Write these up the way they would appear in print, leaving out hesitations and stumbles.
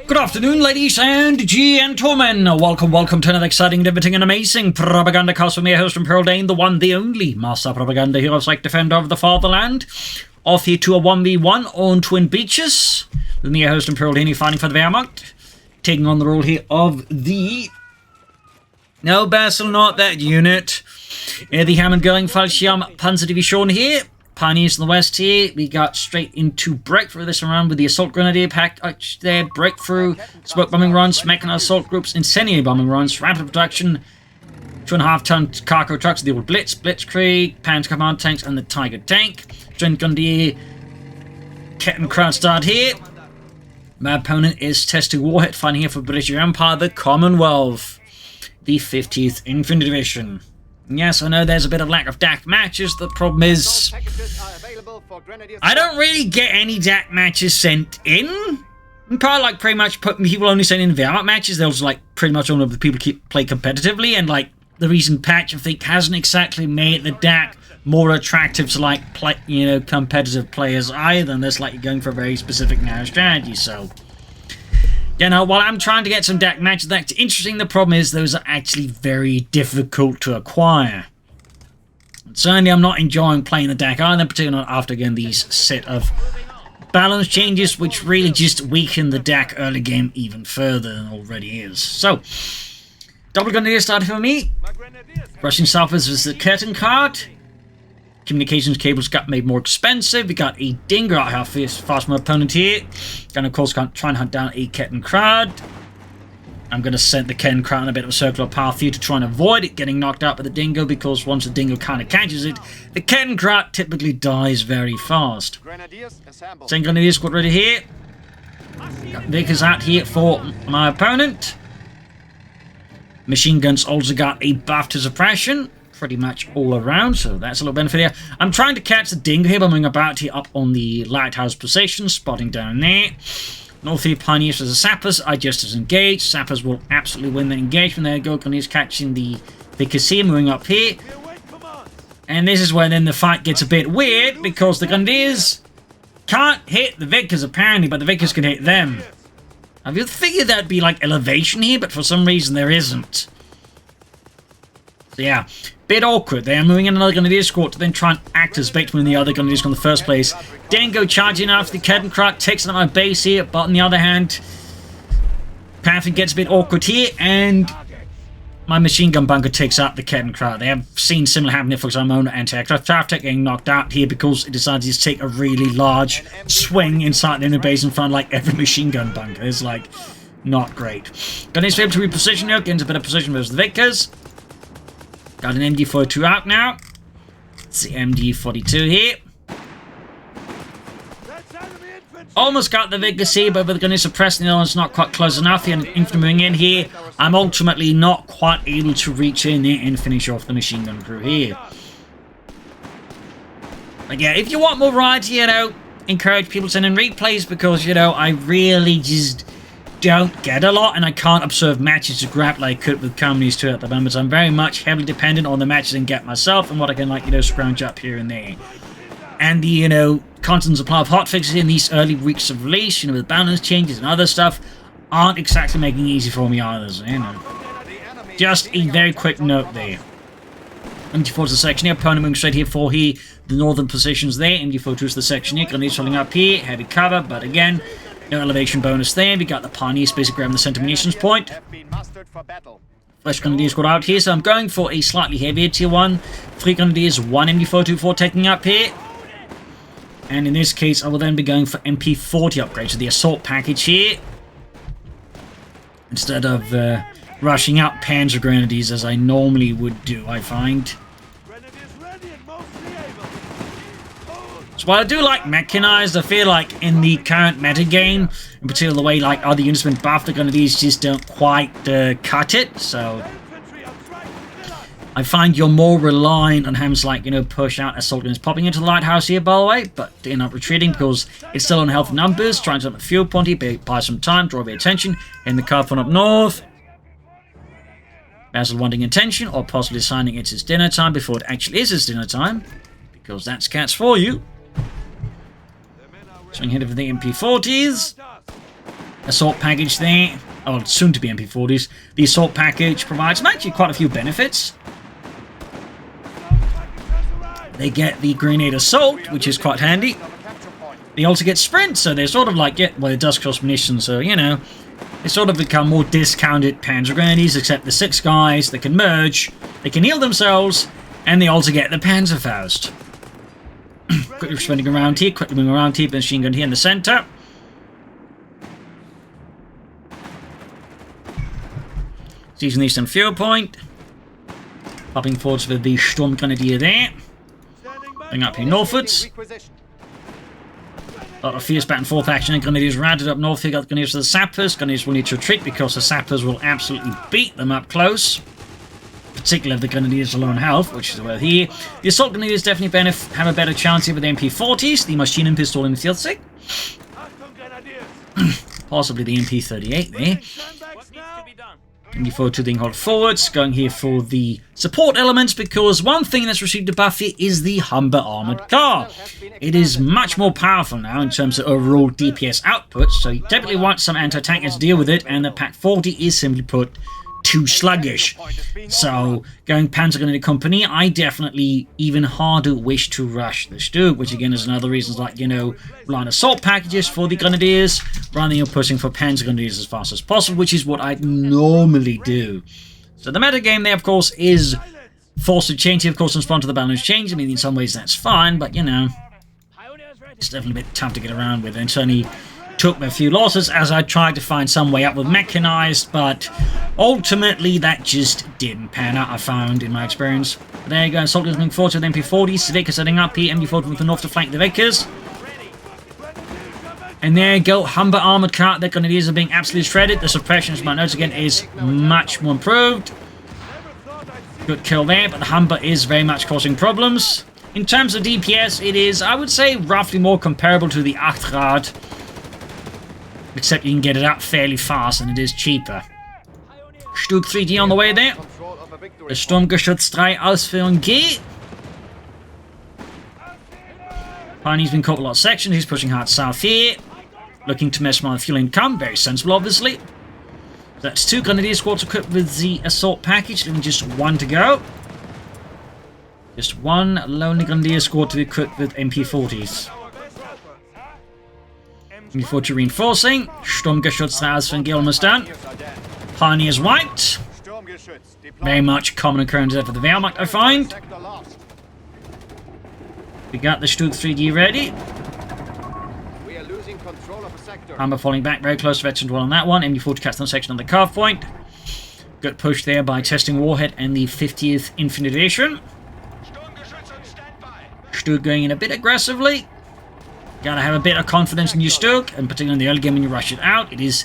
Good afternoon, ladies and gentlemen. Welcome to another exciting, riveting, and amazing Propagandacast with me, your host Imperial Dane, the one, the only Master Propaganda Heroes like Defender of the Fatherland. Off here to a 1v1 on Twin Beaches. With me, your host Imperial Dane, fighting for the Wehrmacht. Taking on the role here of the... No, Basil, not that unit. The Hammond going Fallschirm Panzer Division here. Pioneers in the west here. We got straight into Breakthrough this round with the Assault Grenadier packed there. Breakthrough, Smoke Bombing Runs, Mechanized Assault Groups, Incendiary Bombing Runs, Rapid Production, 2.5-ton cargo trucks, the old Blitz, Blitzkrieg, Panzer Command Tanks, and the Tiger Tank. Strength Grenadier, Kettenkraut start here. My opponent is testing Warhead, fighting here for British Empire, the Commonwealth, the 50th Infantry Division. Yes, I know there's a bit of lack of DAC matches. The problem is, I don't really get any DAC matches sent in. I'm kind of like pretty much people only send in Wehrmacht matches. They'll just like pretty much all of the people play competitively, and like the recent patch I think hasn't exactly made the DAC more attractive to like competitive players either, unless like you're going for a very specific narrow strategy. So, you know, while I'm trying to get some DAC matches that's interesting, the problem is those are actually very difficult to acquire. And certainly I'm not enjoying playing the DAC either, particularly not after again these set of balance changes, which really just weaken the DAC early game even further than it already is. So, double Grenadier started for me. Rushing southwards was the curtain card. Communications cables got made more expensive. We got a Dinger out here fast my opponent here. Gonna of course try and hunt down a Kettenkraut. I'm gonna send the Kettenkraut on a bit of a circular path here to try and avoid it getting knocked out by the Dingo, because once the Dingo kind of catches it, the Kettenkraut typically dies very fast. Second Grenadier squad ready here. Got Vickers out here for my opponent. Machine guns also got a buff to suppression. Pretty much all around, so that's a little benefit here. I'm trying to catch the Dingo here, but I'm about here up on the lighthouse position, spotting down there. North here, Pioneers as the Sappers are just as engaged. Sappers will absolutely win the engagement. There you go, Grenadiers catching the Vickers here, moving up here. And this is where then the fight gets a bit weird, because the Grenadiers can't hit the Vickers apparently, but the Vickers can hit them. I would figure that'd be like elevation here, but for some reason there isn't. So yeah, bit awkward. They are moving in another Grenadier squad to then try and act as bait when the other Grenadiers go in the first place. Dingo charging after the Kettenkraut, takes out my base here, but on the other hand, pathing gets a bit awkward here, and my machine gun bunker takes out the Kettenkraut. They have seen similar happen here, for example, my own anti-aircraft traffic getting knocked out here because it decides to take a really large swing inside the inner base and find like every machine gun bunker. It's like not great. Grenadiers be able to reposition here, get into a better position versus the Vickers. Got an MD42 out now. It's the MD42 here. Almost got the Vickers here, but we're going to suppress the other one's not quite close enough here. And infantry moving in here, I'm ultimately not quite able to reach in there and finish off the machine gun crew here. But yeah, if you want more variety, you know, encourage people to send in replays, because, you know, I really just don't get a lot, and I can't observe matches to grab like I could with companies too at the moment. So I'm very much heavily dependent on the matches I can get myself and what I can, like, you know, scrounge up here and there. And the, you know, constant supply of hotfixes in these early weeks of release, you know, with balance changes and other stuff, aren't exactly making it easy for me either, so, you know. Just a very quick note there. MD4 to the section here, opponent moving straight here for the northern positions there. MD4 to the section here, Grenadiers holding up here, heavy cover, but again, no elevation bonus there. We got the Pioneers basically grabbing the center munitions point. Fresh Grenadiers got out here, so I'm going for a slightly heavier tier 1. 3 Grenadiers, 1 MD424 taking up here. And in this case, I will then be going for MP40 upgrades to the assault package here, instead of rushing out Panzer Grenadiers as I normally would do, I find. So while I do like mechanized, I feel like in the current metagame, in particular the way like other units have been buffed, the Grenadiers just don't quite cut it, so I find you're more reliant on having to, like, you know, push out assault units popping into the lighthouse here, by the way, but they're not retreating because it's still on healthy numbers, trying to set up the fuel point here, buy some time, draw their attention, in the car from up north. Basil wanting attention, or possibly deciding it's his dinner time before it actually is his dinner time, because that's cats for you. Swing ahead of the MP40s. assault package there. Oh, soon to be MP40s. The assault package provides actually quite a few benefits. They get the grenade assault, which is quite handy. They also get sprint, so they're sort of like, yeah, well, it does cost munitions, so, you know, they sort of become more discounted Panzer grenades, except the 6 guys that can merge, they can heal themselves, and they also get the Panzerfaust. Quickly spinning around here, quickly moving around here, machine gun here in the center. Seizing the eastern fuel point. Popping forwards with the Sturm Grenadier there. Going up here northwards. A lot of fierce back and forth action, and Grenadiers routed up north here. Got the Grenadiers to the Sappers. Grenadiers will need to retreat because the Sappers will absolutely beat them up close. Particularly if the Grenadiers are low on health, which is over here. The Assault Grenadiers definitely have a better chance here with the MP40s, the Maschinen Pistol in the field sick. Possibly the MP38 there. MP42 being held forwards, going here for the support elements, because one thing that's received a buff here is the Humber armoured car. It is much more powerful now in terms of overall DPS output, so you definitely want some anti-tankers to deal with it, and the Pack 40 is simply put too sluggish. So, going Panzer Grenadier Company, I definitely even harder wish to rush the Stug, which again is another reason, like, you know, relying assault packages for the Grenadiers, rather than pushing for Panzer Grenadiers as fast as possible, which is what I'd normally do. So the metagame there, of course, is forced to change here, of course, in response to the balance change. I mean, in some ways that's fine, but, you know, it's definitely a bit tough to get around with, and certainly took me a few losses as I tried to find some way up with mechanized, but ultimately that just didn't pan out, I found, in my experience. But there you go, Soldiers moving forward to the MP40, Civic setting up here, MP40 from the north to flank the Vickers. And there you go, Humber armoured car, the Grenadiers are being absolutely shredded. The suppression, as my notes again, is much more improved. Good kill there, but the Humber is very much causing problems. In terms of DPS, it is, I would say, roughly more comparable to the Achtrad, except you can get it up fairly fast and it is cheaper. Stug 3D on the way there. The Sturmgeschütz 3 Ausführung G. Pioneer's been caught a lot of sections. He's pushing hard south here. Looking to mess with fuel income. Very sensible, obviously. That's 2 Grenadier squads equipped with the assault package. Leaving just 1 to go. Just 1 lonely Grenadier squad to be equipped with MP40s. MP40 reinforcing. Sturmgeschütz 3 Ausführung G almost done. Pioneers wiped. Very much common occurrence there for the Wehrmacht, I find. We got the Stug 3D ready. Hammer falling back very close to veteran dwell on that one. MD4 cuts down section on the carve point. Good push there by testing Warhead and the 50th Infantry Division. Stug going in a bit aggressively. Gotta have a bit of confidence in your Stug, and particularly in the early game when you rush it out. It is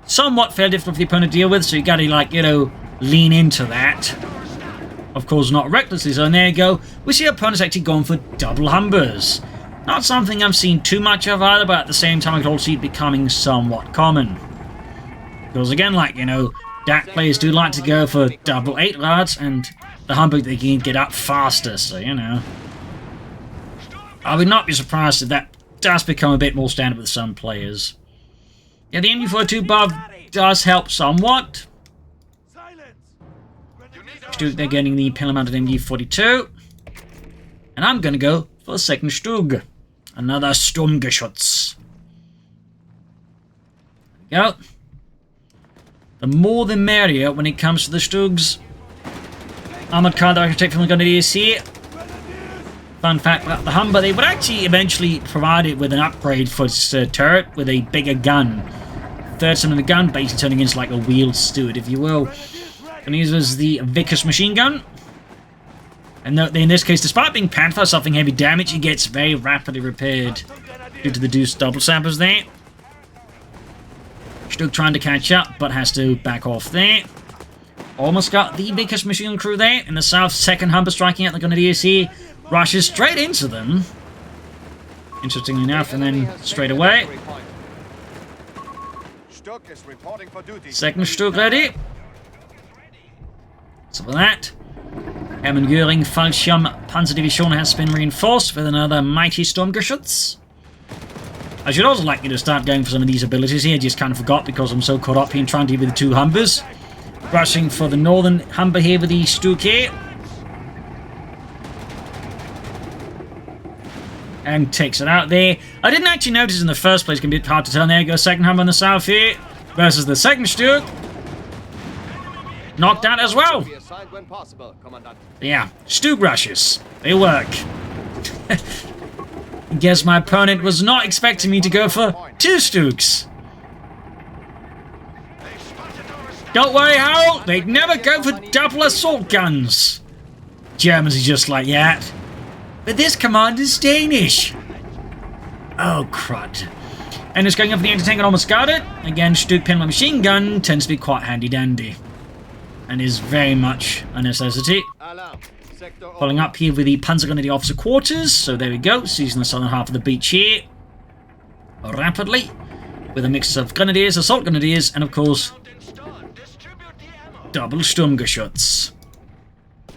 somewhat fairly difficult for the opponent to deal with, so you gotta, like, you know, lean into that. Of course, not recklessly, so there you go. We see opponents actually going for double Humbers. Not something I've seen too much of either, but at the same time I can also see it becoming somewhat common. Because again, like, you know, DAC players do like to go for double 8-rods, and the Humber they can get up faster, so, you know. I would not be surprised if that does become a bit more standard with some players. Yeah, the MD42 buff does help somewhat. Stug, they're getting the Imperial mounted MD42. And I'm going to go for the second Stug. Another Sturmgeschütz. There we go. The more the merrier when it comes to the Stugs. Armoured car that I can take from the Grenadiers here. Fun fact about the Humber, they would actually eventually provide it with an upgrade for its turret with a bigger gun. Third son of the gun, basically turning into like a wheeled Steward, if you will. And this was the Vickers machine gun. And in this case, despite being Panther, suffering heavy damage, it gets very rapidly repaired due to the Deuce double sappers there. Stug trying to catch up, but has to back off there. Almost got the Vickers machine gun crew there. In the south, second Humber striking at the Grenadiers here. Rushes straight into them. Interestingly enough, and then straight away. Second Stug ready. So for that, Hermann Göring Fallschirm Panzerdivision has been reinforced with another mighty Sturmgeschütz. I should also like you to start going for some of these abilities here. I just kind of forgot because I'm so caught up here trying to deal with the two Humbers. Rushing for the northern Humber here with the Stuke here. And takes it out there. I didn't actually notice in the first place. It's going to be hard to tell. There goes second Humber on the south here. Versus the second Stuke. Knocked out as well. Yeah, Stuke rushes. They work. Guess my opponent was not expecting me to go for two Stukes. Don't worry, Harold. They'd never go for double assault guns. Germans are just like that. But this commander's Danish. Oh, crud. And it's going up for the anti-tank and almost got it. Again, Stuke pin machine gun tends to be quite handy-dandy. And is very much a necessity. Following up here with the Panzergrenadier officer quarters. So there we go. Seizing the southern half of the beach here. Rapidly. With a mix of grenadiers, assault grenadiers, and of course, double Sturmgeschütz.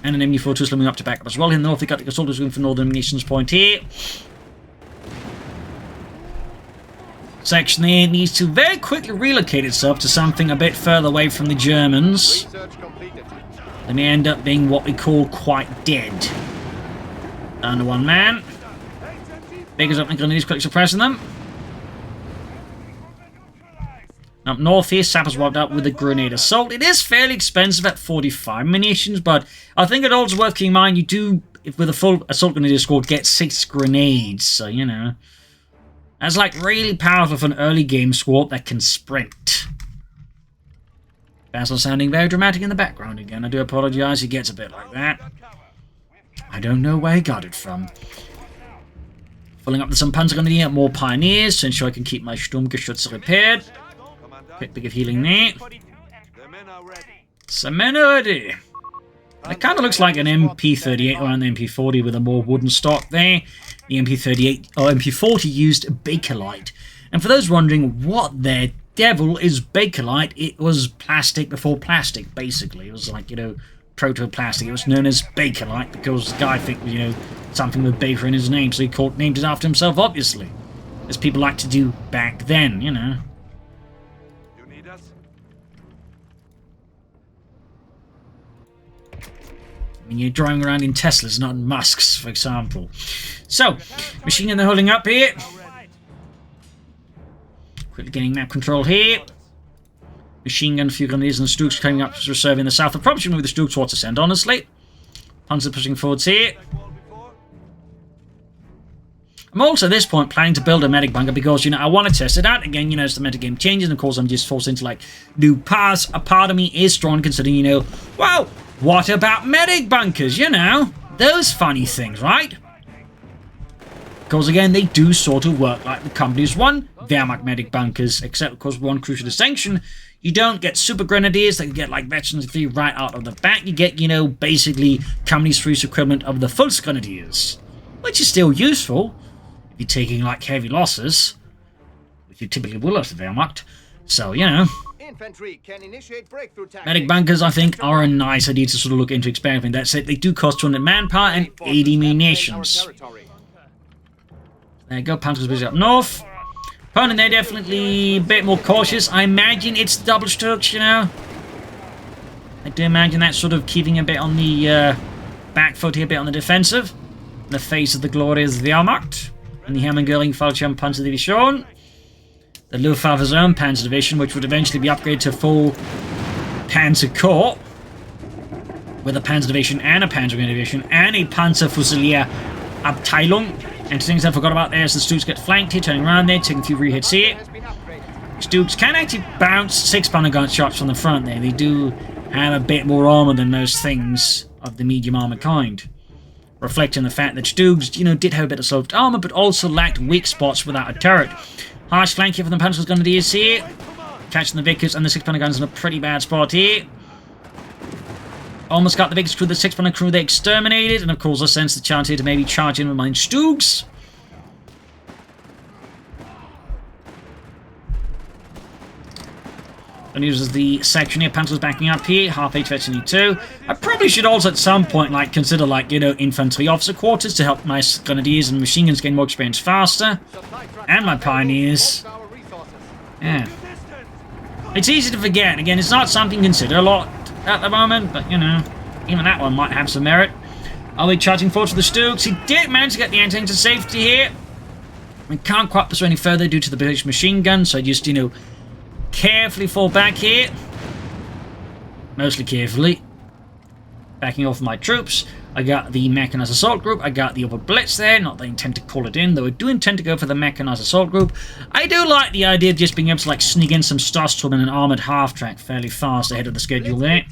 And an MU-42 slimming up to back up as well. In the north, we got the assaulters going for northern munitions point here. Section there needs to very quickly relocate itself to something a bit further away from the Germans. They may end up being what we call quite dead. Down to one man. Beggars up and grenadiers quickly suppressing them. Up north here, Sappers wiped out with a grenade assault. It is fairly expensive at 45 munitions, but I think it also worth keeping in mind you do, with a full assault grenadier squad, get 6 grenades. So, you know, that's like really powerful for an early game squad that can sprint. Basil sounding very dramatic in the background again. I do apologize, he gets a bit like that. I don't know where he got it from. Following up with some Panzergrenadier, more Pioneers to ensure I can keep my Sturmgeschütze repaired. Quick bit of healing there. Some men are ready. It kind of looks like an MP38 or an MP40 with a more wooden stock there. The MP38 or MP40 used Bakelite. And for those wondering what the devil is Bakelite, it was plastic before plastic, basically. It was like, you know, proto-plastic. It was known as Bakelite because the guy think, you know, something with Baker in his name, so he named it after himself, obviously. As people like to do back then, you know. You're driving around in Teslas, not in Musks, for example. So, machine gun holding up here. Quickly getting map control here. Machine gun, few grenadiers and Stukes coming up to reserve in the south. I probably should move the Stukes towards the centre, honestly. Panzer pushing forwards here. I'm also at this point planning to build a medic bunker because, you know, I want to test it out. Again, you know, as the metagame changes, and of course I'm just forced into, like, new paths. A part of me is strong considering, you know, wow, what about medic bunkers, you know? Those funny things, right? Because, again, they do sort of work like the company's one Wehrmacht medic bunkers, except, of course, one crucial distinction. You don't get super grenadiers that you get, like, veterans free right out of the bat. You get, you know, basically company's free's equivalent of the Fultz grenadiers, which is still useful if you're taking, like, heavy losses, which you typically will as the Wehrmacht. So, you know, can initiate breakthrough medic bunkers, I think, are a nice idea to sort of look into experimenting. That said, they do cost 200 manpower and 80 munitions. There you go, Panthers busy up north. Opponent there definitely a bit more cautious. I imagine it's double Sturks, you know. I do imagine that's sort of keeping a bit on the back foot here, a bit on the defensive. In the face of the glorious Wehrmacht and the Hermann-Göring Fallschirm Panzer Division. The Luftwaffe's own Panzer Division, which would eventually be upgraded to full Panzer Corps, with a Panzer Division and a Panzer Division and a Panzer Fusilier Abteilung. And things I forgot about there is the Stukes get flanked here, turning around there, taking a few rehits here. Stukes can actually bounce 6-pounder gun shots from the front there. They do have a bit more armor than most things of the medium armor kind, reflecting the fact that Stukes, you know, did have a bit of sloped armor, but also lacked weak spots without a turret. Harsh flank here for the Panzer's Grenadiers here. Catching the Vickers and the 6-pounder guns in a pretty bad spot here. Almost got the Vickers crew, the 6-pounder crew they exterminated. And of course I sense the chance here to maybe charge in with my Stukes. And uses the section here. Panzer's backing up here. Half HV 2. I probably should also at some point like consider like, you know, infantry officer quarters to help my grenadiers and machine guns gain more experience faster. And my pioneers. Yeah. It's easy to forget. Again, it's not something to consider a lot at the moment, but you know, even that one might have some merit. Are we charging forward to the Stokes? He did manage to get the anti-tank to safety here. We can't quite pursue any further due to the British machine gun, so I just, you know, carefully fall back here. Mostly carefully. Backing off my troops. I got the mechanized assault group. I got the upper blitz there. Not that I intend to call it in, though I do intend to go for the mechanized assault group. I do like the idea of just being able to like sneak in some Starstorm and an armored half-track fairly fast ahead of the schedule there.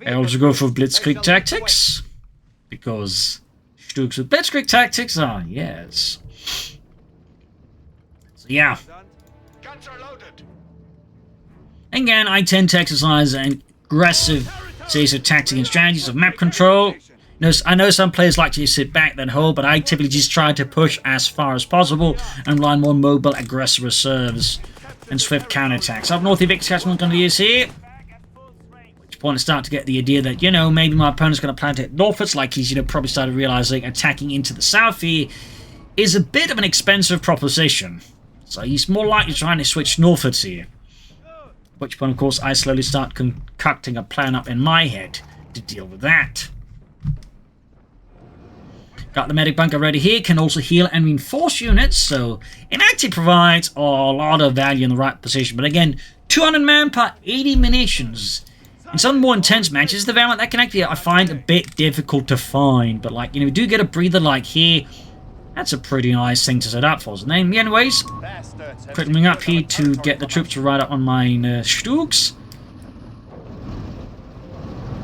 I also go for Blitzkrieg tactics. Because Stokes with Blitzkrieg tactics are, yes. So yeah. Again, I tend to exercise an aggressive series of tactics and strategies of map control. You know, I know some players like to just sit back then hold, but I typically just try to push as far as possible and rely on more mobile, aggressive reserves and swift counterattacks. Up north, the Victor Catchment going to use here. At which point I start to get the idea that, you know, maybe my opponent's going to plan to hit northwards, like he's, you know, probably started realizing attacking into the south here is a bit of an expensive proposition. So he's more likely trying to switch northwards here. At which point, of course, I slowly start concocting a plan up in my head to deal with that. Got the medic bunker ready here. Can also heal and reinforce units. So it actually provides a lot of value in the right position. But again, 200 manpower, 80 munitions. In some more intense matches, the variant that can actually, I find, a bit difficult to find. But like, you know, we do get a breather like here. That's a pretty nice thing to set up for us. Anyways, quickly up here to get the troops to ride up on my Stooks.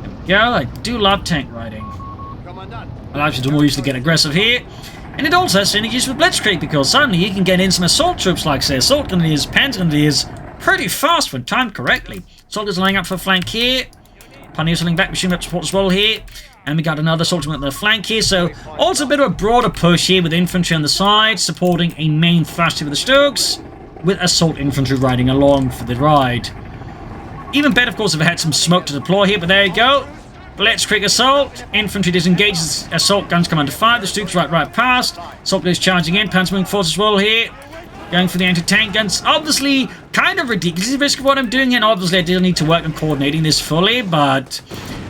There we go. I do love tank riding. Allows you to more easily get aggressive here. And it also has synergies with Blitzkrieg because suddenly you can get in some assault troops like, say, assault grenadiers, panzer grenadiers pretty fast when timed correctly. Soldiers lining up for flank here. Pioneers holding back, machine gun support as well here. And we got another soldier on the flank here, so also a bit of a broader push here with infantry on the side, supporting a main thrust here with the Stokes, with assault infantry riding along for the ride. Even better, of course, if I had some smoke to deploy here, but there you go. Blitzkrieg assault, infantry disengages, assault guns come under fire, the Stokes right past, assault goes charging in, panzer moving force as well here. Going for the anti-tank guns. Obviously, kind of ridiculously risky what I'm doing here, and obviously I do need to work on coordinating this fully, but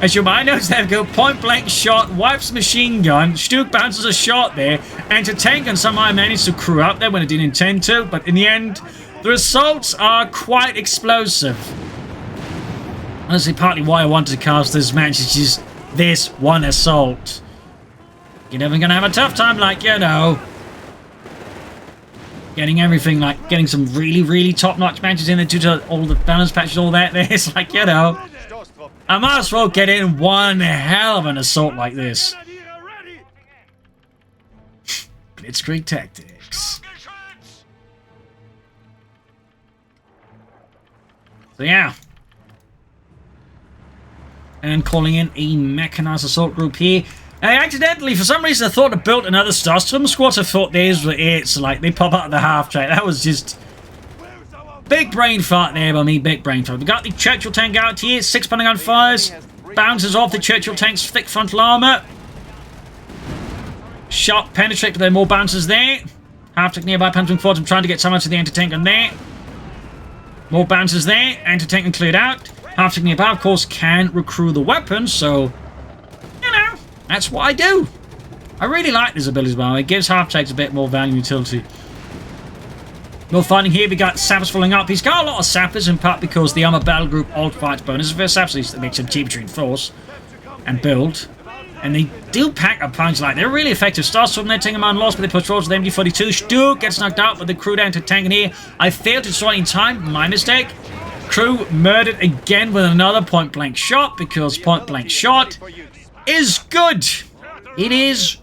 as you might notice, there we go, point-blank shot, wipes machine gun, Stuke bounces a shot there, anti-tank gun somehow I managed to crew up there when I didn't intend to, but in the end, the assaults are quite explosive. Honestly, partly why I wanted to cast this match is just this one assault. You're never going to have a tough time, like, you know, getting everything, like, getting some really top-notch matches in there due to all the balance patches, all that. It's like, you know, I might as well get in one hell of an assault like this. Blitzkrieg tactics. So, yeah. And calling in a mechanized assault group here. I accidentally, for some reason, I thought I built another Starstorm squad. I thought these were it. So, like, they pop out of the half track. That was just big brain fart there by me. Big brain fart. We got the Churchill tank out here. 6 punting gun fires. Bounces off the Churchill tank's thick frontal armor. Shot penetrate, but there are more bounces there. Half track nearby, punching forward. I'm trying to get someone to the anti-tank gun there. More bounces there. Anti-tank gun cleared out. Half track nearby, of course, can recruit the weapons. So, you know, that's what I do. I really like this ability as well. It gives half-tracks a bit more value and utility. More fighting here. We got sappers falling up. He's got a lot of sappers, in part because the armor battle group alt fights bonuses for sappers. That makes them cheaper to reinforce and build. And they do pack a punch. Like, they're really effective. Starstorm, they're taking them on loss, but they push forward with the MD-42. Stu gets knocked out with the crew down to tank in here. I failed to destroy in time. My mistake. Crew murdered again with another point-blank shot, because point-blank shot is good. It is,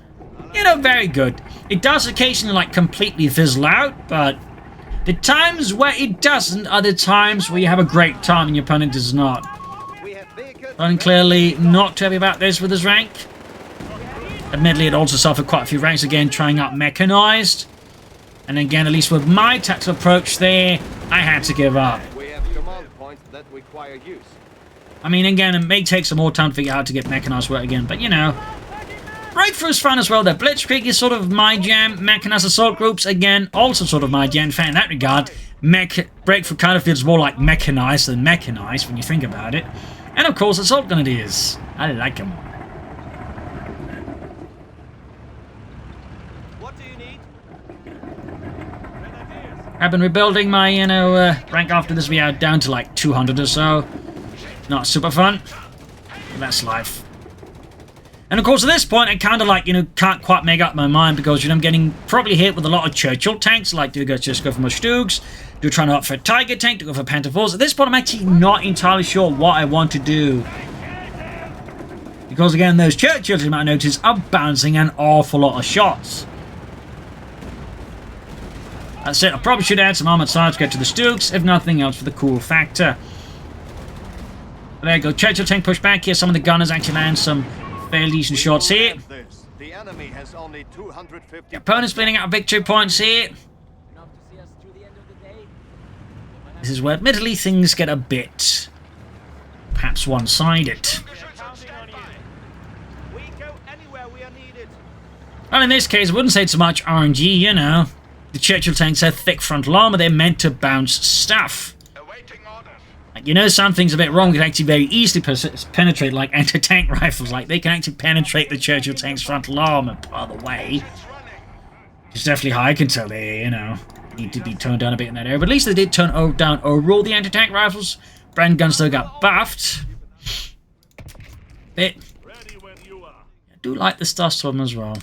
you know, very good. It does occasionally, like, completely fizzle out, but the times where it doesn't are the times where you have a great time and your opponent does not. And clearly not too happy about this with his rank. Admittedly, it also suffered quite a few ranks again, trying out mechanized. And again, at least with my tactical approach there, I had to give up. points that require use. I mean, again, it may take some more time to figure out how to get mechanized work again, but you know. Breakthrough's fun as well, though. Blitzkrieg is sort of my jam. Mechanized assault groups, again, also sort of my jam. In fact, in that regard, Breakthrough kind of feels more like mechanized than mechanized when you think about it. And of course, assault grenadiers. I like them. What do you need? I've been rebuilding my, you know, rank after this. We are down to like 200 or so. Not super fun. But that's life. And of course, at this point, I kind of like, you know, can't quite make up my mind because, you know, I'm getting probably hit with a lot of Churchill tanks. Like, do I just go for my Stugs? Do I try to opt for a Tiger tank? Do I go for Panther 4s? At this point, I'm actually not entirely sure what I want to do. Because, again, those Churchills, you might notice, are bouncing an awful lot of shots. That's it. I probably should add some armored sides to get to the Stugs, if nothing else for the cool factor. There you go. Churchill tank push back here. Some of the gunners actually land some fairly decent shots here. The enemy has only 250. The opponent's bleeding out victory points here. This is where, admittedly, things get a bit, perhaps one-sided. We go anywhere we are needed. Well, in this case, I wouldn't say it's so much RNG, you know. The Churchill tanks have thick frontal armor. They're meant to bounce stuff. Like, you know, something's a bit wrong. They can actually very easily penetrate, like, anti-tank rifles. Like, they can actually penetrate the Churchill tank's frontal armor, by the way. It's definitely high. I can tell they, you know, need to be toned down a bit in that area. But at least they did tone down overall the anti-tank rifles. Brand guns still got buffed. Bit. I do like the Starstorm as well.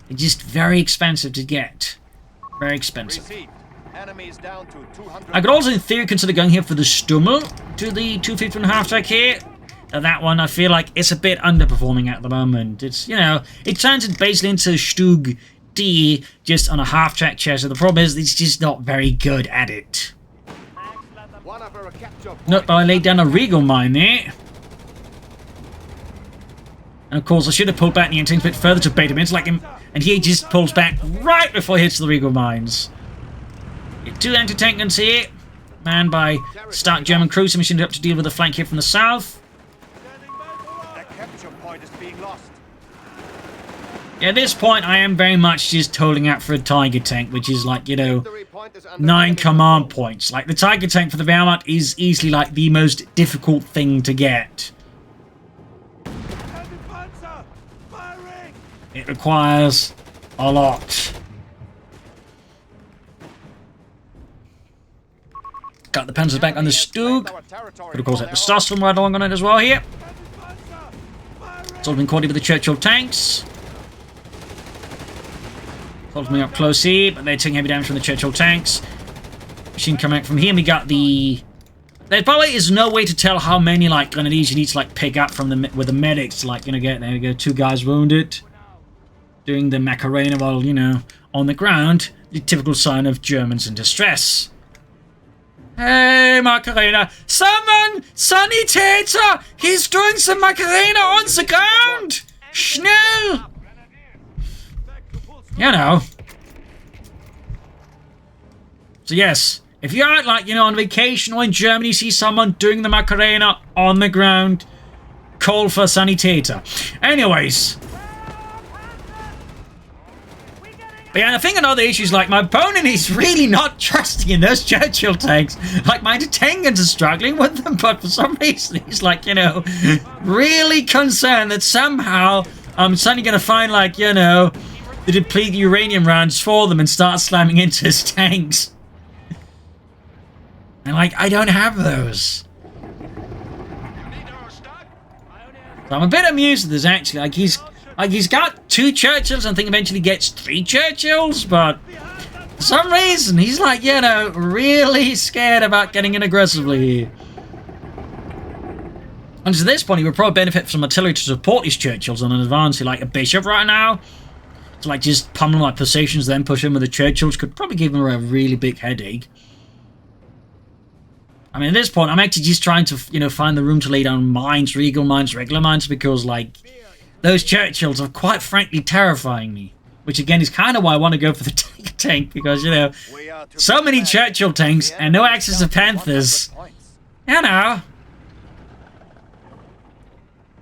They're just very expensive to get. Very expensive. Down to 200. I could also, in theory, consider going here for the Stummel to the 250.5 track here. Now, that one, I feel like it's a bit underperforming at the moment. It's, you know, it turns it basically into Stug D just on a half-track chassis. The problem is it's just not very good at it. Nope, I laid down a Regal mine there. And of course, I should have pulled back the engines a bit further to bait him in, like him, and he just pulls back right before he hits the Regal mines. Two anti-tank guns here, manned by stout German cruiser machine up to deal with the flank here from the south. Yeah, at this point, I am very much just holding out for a Tiger tank, which is like, you know, 9 command points. Like, the Tiger tank for the Wehrmacht is easily, like, the most difficult thing to get. It requires a lot. Got the Panzers back on the Stug. But of course, have the Starstorm right along on it as well here. It's all been caught with the Churchill tanks. Follows me up close here, but they're taking heavy damage from the Churchill tanks. Machine coming out from here, and we got the... There probably is no way to tell how many, like, grenadiers you need to, like, pick up from the with the medics to, like, you know, get... There we go, 2 guys wounded. Doing the Macarena while, you know, on the ground. The typical sign of Germans in distress. Hey, Macarena! Someone! Sanitäter! He's doing some Macarena on the ground! Schnell! You know. So yes, if you're out, like, you know, on vacation or in Germany, see someone doing the Macarena on the ground, call for Sanitäter. Anyways. But yeah, I think another issue is, like, my opponent is really not trusting in those Churchill tanks. Like, my Tangans are struggling with them, but for some reason he's, like, you know, really concerned that somehow I'm suddenly going to find, like, you know, the depleted uranium rounds for them and start slamming into his tanks. And, like, I don't have those. So I'm a bit amused at this, actually. Like, he's got 2 Churchills, and I think eventually gets 3 Churchills, but for some reason, he's, like, you know, really scared about getting in aggressively here. And to this point, he would probably benefit from artillery to support his Churchills on an advance, like a Bishop right now. To, like, just pummel my positions, then push in with the Churchills could probably give him a really big headache. I mean, at this point, I'm actually just trying to, you know, find the room to lay down mines, Regal mines, regular mines, because, like, those Churchills are quite frankly terrifying me. Which, again, is kind of why I want to go for the tank, because, you know, so many Churchill tanks and no access to Panthers. You know,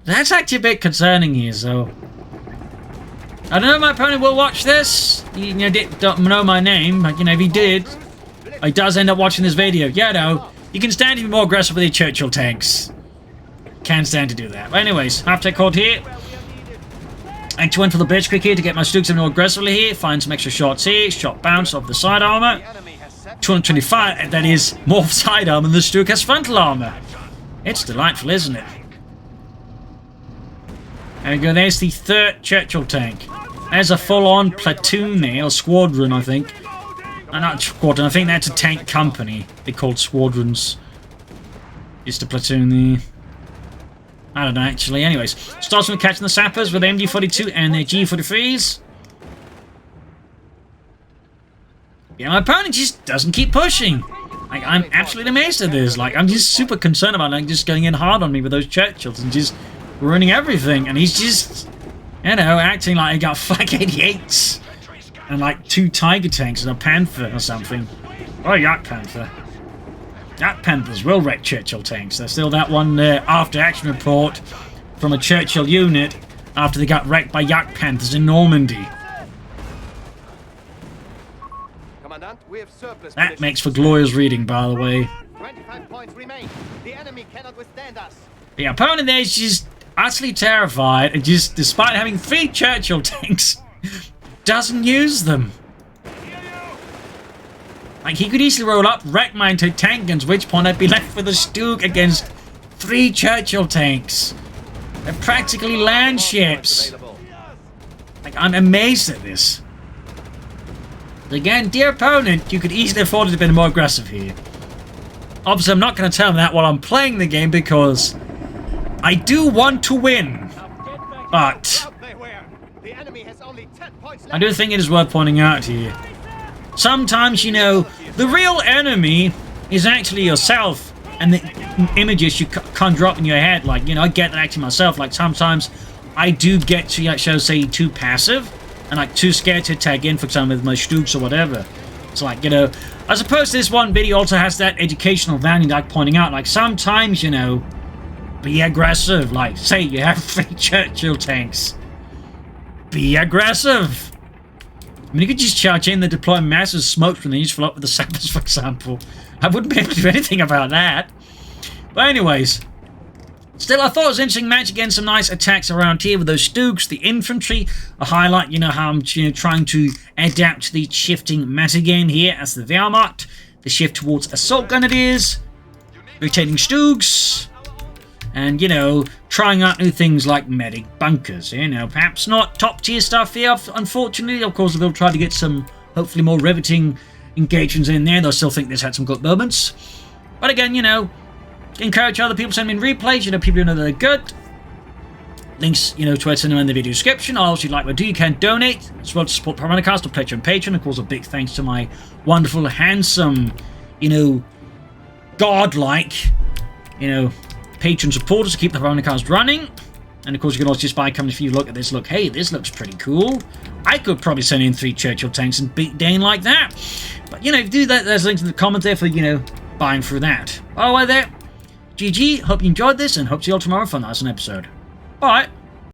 that's actually a bit concerning here, so... I don't know if my opponent will watch this. You know, don't know my name, but, you know, if he did, he does end up watching this video. You know, you can stand to be more aggressive with your Churchill tanks. Can stand to do that. But anyways, half-tech called here. Actually went for the Blitzkrieg here to get my Stooks a bit more aggressively here. Find some extra shots here. Shot bounce off the side armor. 225, and that is more side armor than the Stook has frontal armor. It's delightful, isn't it? There we go, there's the 3rd Churchill tank. There's a full-on platoon there, or squadron, I think. Not squadron, I think that's a tank company. They're called squadrons. Just a platoon there. I don't know, actually. Anyways, starts with catching the sappers with the MG42 and their G43s. Yeah, my opponent just doesn't keep pushing. Like, I'm absolutely amazed at this. Like, I'm just super concerned about, like, just going in hard on me with those Churchills and just ruining everything. And he's just, you know, acting like he got Flak 88s and, like, 2 Tiger tanks and a Panther or something. Oh, Yak Panther. Yak Panthers will wreck Churchill tanks. There's still that one after-action report from a Churchill unit after they got wrecked by Yak Panthers in Normandy. We have surplus That makes for glorious reading, by the way. 25 points remain. The enemy cannot withstand us. The opponent there is just utterly terrified and just, despite having 3 Churchill tanks, doesn't use them. Like, he could easily roll up, wreck my tank guns, at which point I'd be left with a Stook against 3 Churchill tanks. They're practically land ships. Like, I'm amazed at this. Again, dear opponent, you could easily afford to have been more aggressive here. Obviously, I'm not going to tell them that while I'm playing the game because I do want to win. But I do think it is worth pointing out here. Sometimes, you know, the real enemy is actually yourself and the images you conjure up in your head. Like, you know, I get that actually myself. Like, sometimes I do get to, like, shall I say, too passive. And, like, too scared to tag in, for example, with my Stooks or whatever. It's like, you know, I suppose this one video also has that educational value, like, pointing out, like, sometimes, you know, be aggressive. Like, say you have 3 Churchill tanks. Be aggressive. I mean, you could just charge in, they deploy massive smoke from these, fill up with the sappers, for example. I wouldn't be able to do anything about that. But anyways... Still, I thought it was an interesting match. Again, some nice attacks around here with those Stooks, the infantry. A highlight, you know, how I'm trying to adapt to the shifting meta game here as the Wehrmacht. The shift towards assault gun it is. Rotating Stooks. And, you know, trying out new things like medic bunkers. You know, perhaps not top tier stuff here, unfortunately. Of course, they'll try to get some, hopefully, more riveting engagements in there. They'll still think this had some good moments. But again, you know, encourage other people to send me in replays, you know, people who know they're good. Links, you know, to where to send them in the video description. Also, if you'd like to do, you can donate as well to support Propagandacaster, Pledge and Patreon. Of course, a big thanks to my wonderful, handsome, you know, godlike, you know, patron supporters to keep the Propagandacaster running. And of course, you can also just buy company if you look at this. Look, hey, this looks pretty cool. I could probably send in 3 Churchill tanks and beat Dane like that. But, you know, if you do that, there's links in the comments there for, you know, buying through that. Oh, well, there. GG, hope you enjoyed this, and hope to see you all tomorrow for another episode. Bye!